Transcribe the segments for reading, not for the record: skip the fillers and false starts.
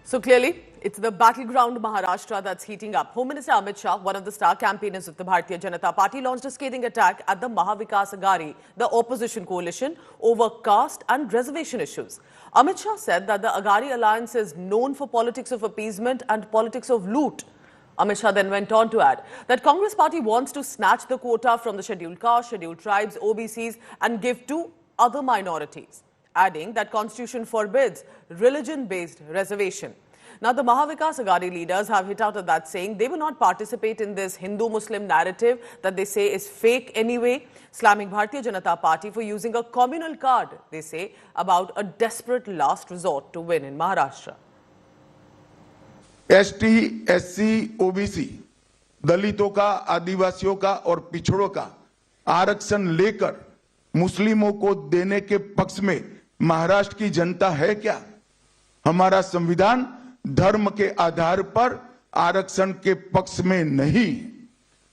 So clearly, it's the battleground Maharashtra that's heating up. Home Minister Amit Shah, one of the star campaigners of the Bharatiya Janata Party, launched a scathing attack at the Mahavikas Aghadi, the opposition coalition, over caste and reservation issues. Amit Shah said that the Aghadi alliance is known for politics of appeasement and politics of loot. Amit Shah then went on to add that Congress party wants to snatch the quota from the scheduled castes, scheduled tribes, OBCs and give to other minorities, adding that constitution forbids religion-based reservation. Now, the Mahavikas Aghadi leaders have hit out at that, saying they will not participate in this Hindu-Muslim narrative that they say is fake anyway, slamming Bharatiya Janata Party for using a communal card, they say, about a desperate last resort to win in Maharashtra. ST, SC, OBC, दलितों का, आदिवासियों का और पिछड़ों का आरक्षण लेकर मुस्लिमों को देने के पक्ष में महाराष्ट्र की जनता है क्या? हमारा संविधान धर्म के आधार पर आरक्षण के पक्ष में नहीं।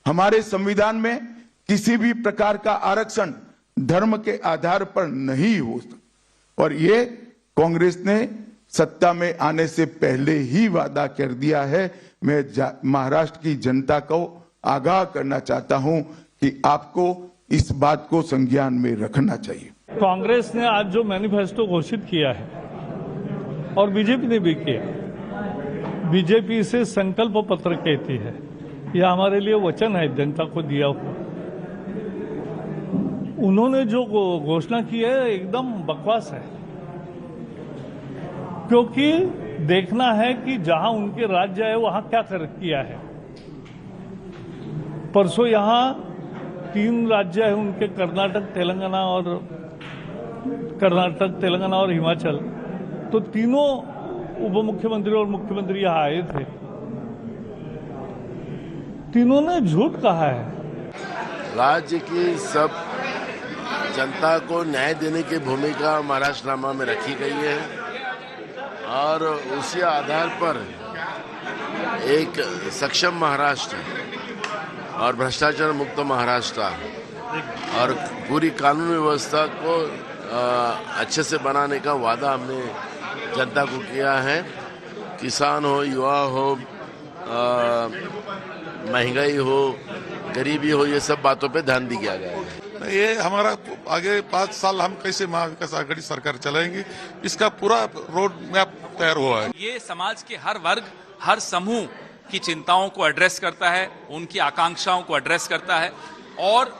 हमारे संविधान में किसी भी प्रकार का आरक्षण धर्म के आधार पर नहीं हो सकता और ये कांग्रेस ने सत्ता में आने से पहले ही वादा कर दिया है। मैं महाराष्ट्र की जनता को आगाह करना चाहता हूं कि आपको इस बात को संज्ञान में रखना चाहिए। कांग्रेस ने आज जो मैनिफेस्टो घोषित किया है और बीजेपी ने भी किया, बीजेपी से संकल्प पत्र कहती है, यह हमारे लिए वचन है जनता को दिया हुआ। उन्होंने जो घोषणा की है एकदम बकवास है, क्योंकि देखना है कि जहां उनके राज्य है वहां क्या किया है। परसों यहां 3 राज्य है उनके, कर्नाटक, तेलंगाना और हिमाचल, तो तीनों उप मुख्यमंत्री और मुख्यमंत्री यहां आए थे। तीनों ने झूठ कहा है। राज्य की सब जनता को न्याय देने की भूमिका महाराष्ट्रनामा में रखी गई है और उसी आधार पर एक सक्षम महाराष्ट्र और भ्रष्टाचार मुक्त महाराष्ट्र और पूरी कानून व्यवस्था को अच्छे से बनाने का वादा हमने जनता को किया है। किसान हो, युवा हो, महंगाई हो, गरीबी हो, ये सब बातों पे ध्यान दिया गया है। ये हमारा आगे 5 साल हम कैसे महाविकास आघाड़ी सरकार चलाएंगे, इसका पूरा रोड मैप तैयार हुआ है। ये समाज के हर वर्ग, हर समूह की चिंताओं को एड्रेस करता है, उनकी आकांक्षाओं को एड्रेस करता है और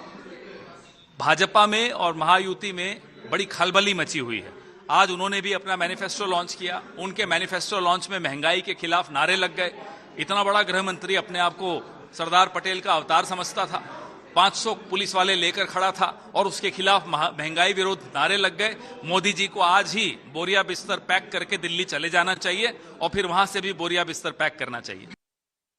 भाजपा में और महायुति में बड़ी खलबली मची हुई है। आज उन्होंने भी अपना मैनिफेस्टो लॉन्च किया। उनके मैनिफेस्टो लॉन्च में महंगाई के खिलाफ नारे लग गए। इतना बड़ा गृह मंत्री अपने आप को सरदार पटेल का अवतार समझता था, 500 पुलिस वाले लेकर खड़ा था और उसके खिलाफ महंगाई विरोध नारे लग गए। मोदी जी को आज ही बोरिया बिस्तर पैक करके दिल्ली चले जाना चाहिए और फिर वहां से भी बोरिया बिस्तर पैक करना चाहिए।